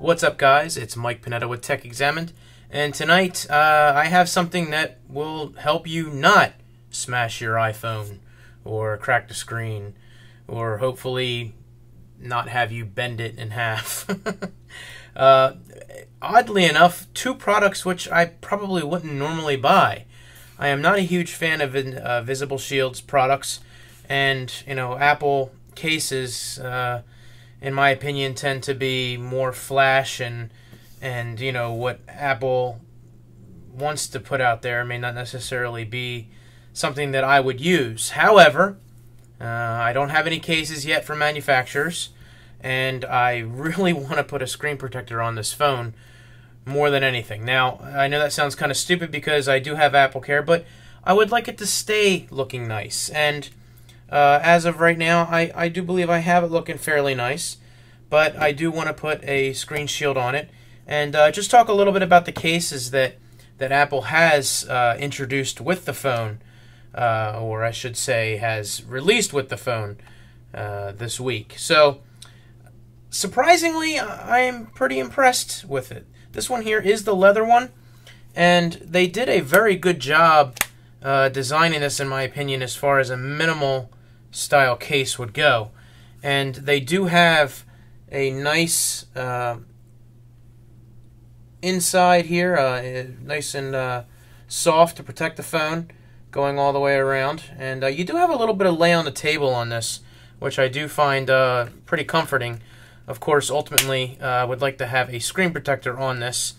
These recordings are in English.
What's up, guys? It's Mike Panetta with Tech Examined, and tonight I have something that will help you not smash your iPhone or crack the screen or hopefully not have you bend it in half. Oddly enough, two products which I probably wouldn't normally buy. I am not a huge fan of Visible Shield's products, and Apple cases, in my opinion, tend to be more flash and what Apple wants to put out there may not necessarily be something that I would use. However, I don't have any cases yet from manufacturers, and I really want to put a screen protector on this phone more than anything. Now, I know that sounds kind of stupid because I do have Apple Care, but I would like it to stay looking nice. And as of right now, I do believe I have it looking fairly nice, but I do want to put a screen shield on it and just talk a little bit about the cases that Apple has introduced with the phone, or I should say has released with the phone this week. So, surprisingly, I'm pretty impressed with it. This one here is the leather one, and they did a very good job designing this, in my opinion, as far as a minimal style case would go. And they do have a nice inside here, nice and soft to protect the phone, going all the way around. And you do have a little bit of lay on the table on this, which I do find pretty comforting. Of course, ultimately, I would like to have a screen protector on this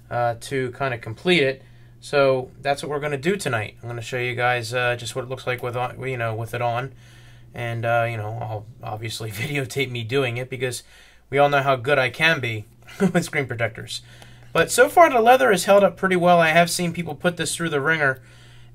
to kind of complete it. So that's what we're going to do tonight. I'm going to show you guys just what it looks like with it on, and I'll obviously videotape me doing it because we all know how good I can be with screen protectors. But so far, the leather has held up pretty well. I have seen people put this through the ringer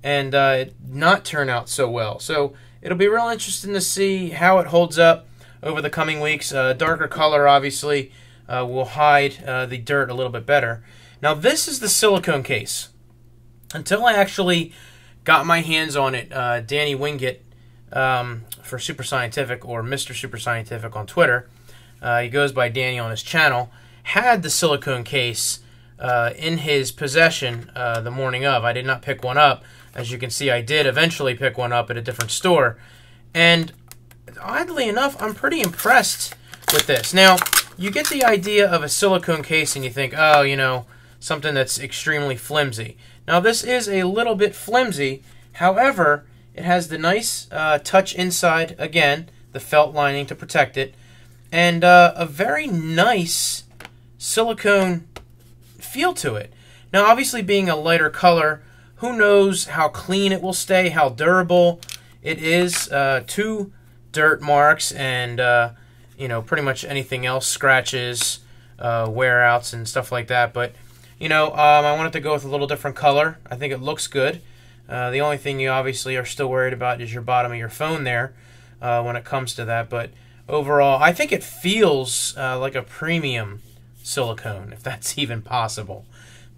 and it not turn out so well. So it'll be real interesting to see how it holds up over the coming weeks. Darker color, obviously, will hide the dirt a little bit better. Now, this is the silicone case. Until I actually got my hands on it, Danny Winget for Super Scientific, or Mr. Super Scientific on Twitter, he goes by Danny on his channel, had the silicone case in his possession the morning of. I did not pick one up. As you can see, I did eventually pick one up at a different store. And oddly enough, I'm pretty impressed with this. Now, you get the idea of a silicone case and you think, oh, something that's extremely flimsy. Now, this is a little bit flimsy. However, it has the nice touch inside, again, the felt lining to protect it, and a very nice silicone feel to it. Now, obviously, being a lighter color, who knows how clean it will stay, how durable it is. Two dirt marks and pretty much anything else, scratches, wear outs and stuff like that. But I wanted to go with a little different color. I think it looks good. The only thing you obviously are still worried about is your bottom of your phone there when it comes to that. But overall, I think it feels like a premium silicone, if that's even possible.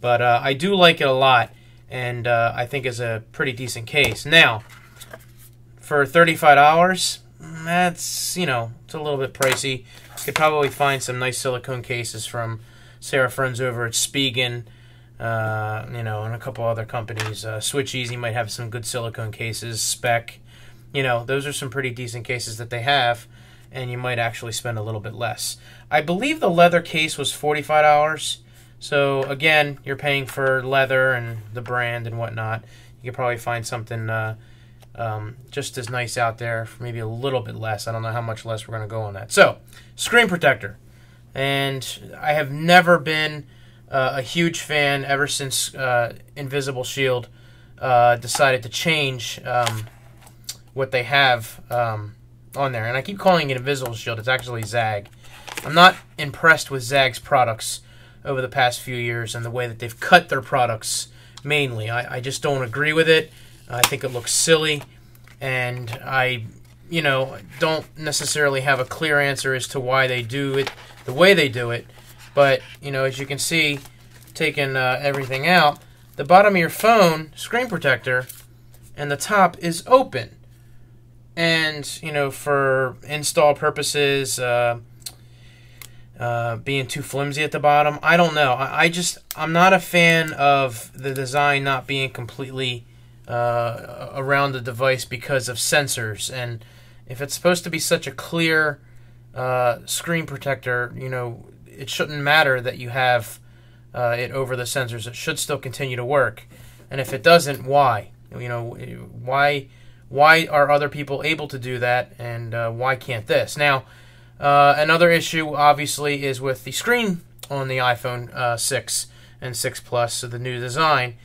But I do like it a lot, and I think it's a pretty decent case. Now, for $35, that's, it's a little bit pricey. You could probably find some nice silicone cases from, say, our friends over at Spigen, and a couple other companies. Switch Easy might have some good silicone cases. Spec, those are some pretty decent cases that they have, and you might actually spend a little bit less. I believe the leather case was $45. So, again, you're paying for leather and the brand and whatnot. You could probably find something just as nice out there for maybe a little bit less. I don't know how much less we're going to go on that. So, screen protector. And I have never been a huge fan ever since Invisible Shield decided to change what they have on there. And I keep calling it Invisible Shield. It's actually Zagg. I'm not impressed with Zagg's products over the past few years and the way that they've cut their products mainly. I just don't agree with it. I think it looks silly, and I don't necessarily have a clear answer as to why they do it the way they do it. But, as you can see, taking everything out, the bottom of your phone screen protector and the top is open. And, for install purposes, being too flimsy at the bottom. I don't know. I'm not a fan of the design not being completely around the device because of sensors. And if it's supposed to be such a clear screen protector, you know, it shouldn't matter that you have it over the sensors. It should still continue to work. And if it doesn't, why? You know, why are other people able to do that, and why can't this? Now, another issue, obviously, is with the screen on the iPhone 6 and 6 Plus, so the new design.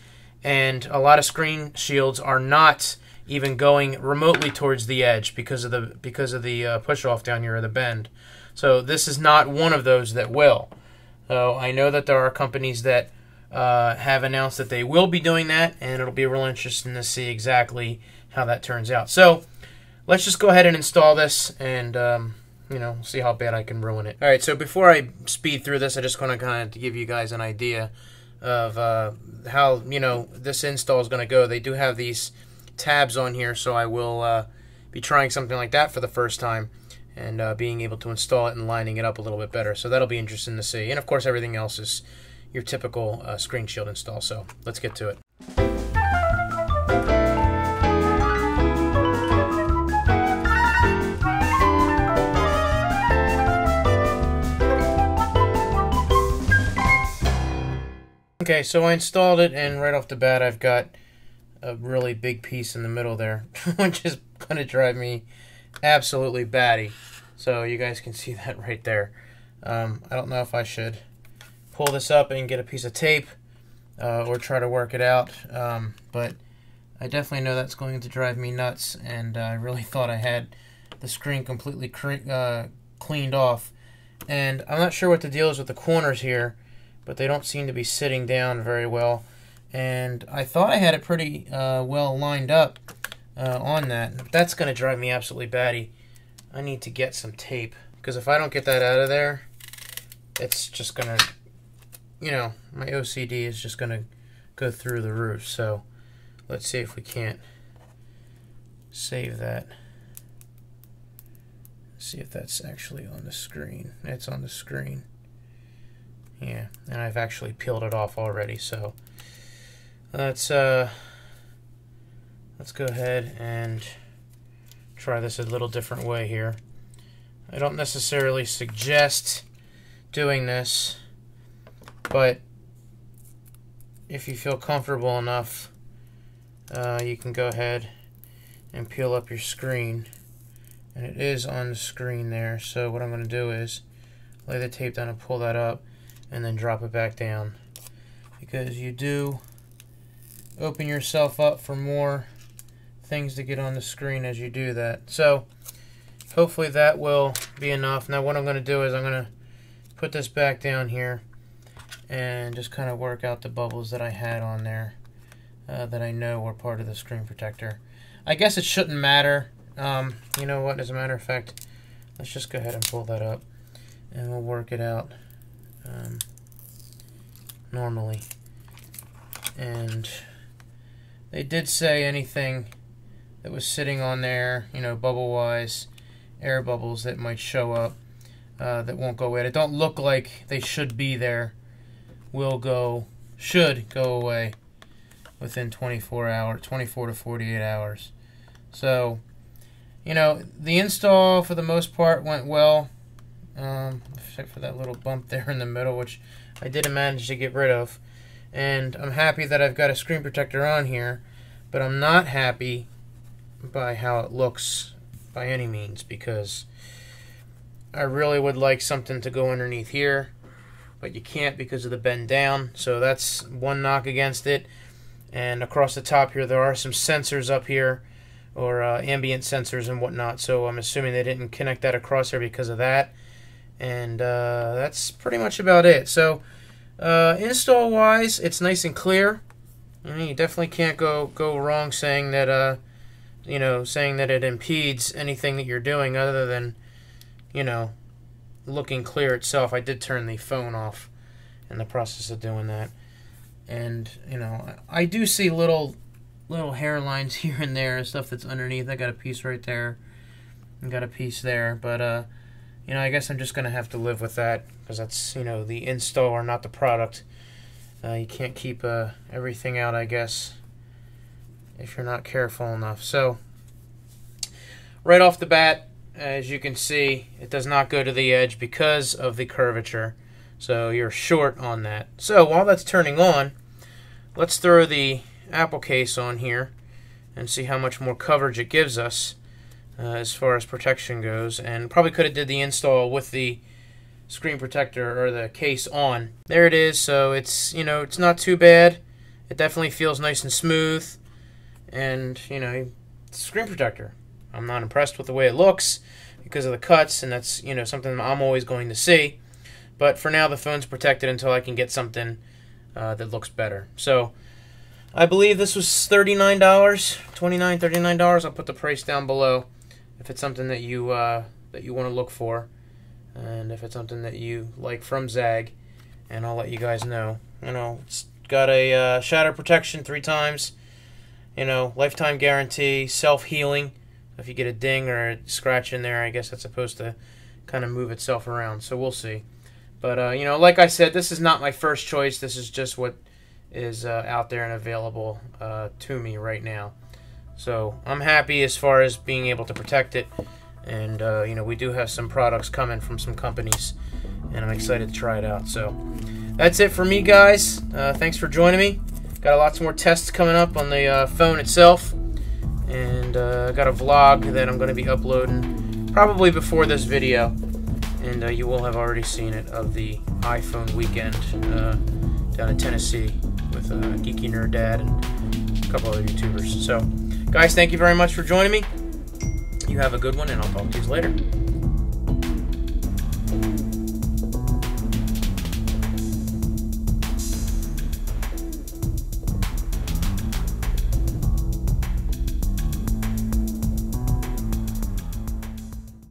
And a lot of screen shields are not even going remotely towards the edge because of the push-off down here, or the bend. So this is not one of those that will. So I know that there are companies that have announced that they will be doing that, and it'll be real interesting to see exactly how that turns out. So let's just go ahead and install this and you know, see how bad I can ruin it. All right, so before I speed through this, I just want to kind of give you guys an idea of how, you know, this install is going to go. They do have these tabs on here, so I will be trying something like that for the first time and being able to install it and lining it up a little bit better. So that'll be interesting to see. And of course, everything else is your typical screen shield install. So let's get to it. Okay, so I installed it, and right off the bat I've got a really big piece in the middle there, which is going to drive me absolutely batty. So you guys can see that right there. I don't know if I should pull this up and get a piece of tape or try to work it out, but I definitely know that's going to drive me nuts, and I really thought I had the screen completely cleaned off. And I'm not sure what the deal is with the corners here, but they don't seem to be sitting down very well. And I thought I had it pretty well lined up on that. That's going to drive me absolutely batty. I need to get some tape, because if I don't get that out of there, it's just going to, you know, my OCD is just going to go through the roof. So let's see if we can't save that. See if that's actually on the screen. It's on the screen. Yeah, and I've actually peeled it off already, so let's go ahead and try this a little different way here. I don't necessarily suggest doing this, but if you feel comfortable enough, you can go ahead and peel up your screen, and it is on the screen there. So what I'm going to do is lay the tape down and pull that up, and then drop it back down, because you do open yourself up for more things to get on the screen as you do that. So hopefully that will be enough. Now what I'm going to do is I'm going to put this back down here and just kind of work out the bubbles that I had on there that I know were part of the screen protector. I guess it shouldn't matter. You know what, as a matter of fact, let's just go ahead and pull that up and we'll work it out normally. And they did say anything that was sitting on there, you know, bubble wise, air bubbles that might show up that won't go away. They don't look like they should be there, should go away within 24 to 48 hours. So, you know, the install for the most part went well, except for that little bump there in the middle, which I didn't manage to get rid of. And I'm happy that I've got a screen protector on here, but I'm not happy by how it looks by any means, because I really would like something to go underneath here, but you can't because of the bend down. So that's one knock against it. And across the top here, there are some sensors up here, or ambient sensors and whatnot. So I'm assuming they didn't connect that across here because of that. And that's pretty much about it. So install-wise, it's nice and clear. You definitely can't go wrong saying that saying that it impedes anything that you're doing other than, you know, looking clear itself. I did turn the phone off in the process of doing that. And, you know, I do see little hairlines here and there and stuff that's underneath. I got a piece right there and got a piece there. But, you know, I guess I'm just going to have to live with that, because that's, you know, the installer, not the product. You can't keep everything out, I guess, if you're not careful enough. So, right off the bat, as you can see, it does not go to the edge because of the curvature. So you're short on that. So while that's turning on, let's throw the Apple case on here and see how much more coverage it gives us as far as protection goes. And probably could have did the install with the screen protector or the case on. There it is. So it's, you know, it's not too bad. It definitely feels nice and smooth. And, you know, it's a screen protector. I'm not impressed with the way it looks because of the cuts, and that's, you know, something I'm always going to see. But for now, the phone's protected until I can get something that looks better. So I believe this was $39, $29, $39. I'll put the price down below if it's something that you want to look for, and if it's something that you like from Zagg, and I'll let you guys know. You know, it's got a shatter protection 3 times. You know, lifetime guarantee, self-healing. If you get a ding or a scratch in there, I guess that's supposed to kind of move itself around. So we'll see. But, you know, like I said, this is not my first choice. This is just what is out there and available to me right now. So I'm happy as far as being able to protect it. And, you know, we do have some products coming from some companies, and I'm excited to try it out. So that's it for me, guys. Thanks for joining me. Got lots more tests coming up on the phone itself. And got a vlog that I'm going to be uploading probably before this video. And you will have already seen it, of the iPhone weekend down in Tennessee with Geeky Nerd Dad and a couple other YouTubers. So, guys, thank you very much for joining me. You have a good one, and I'll talk to you later.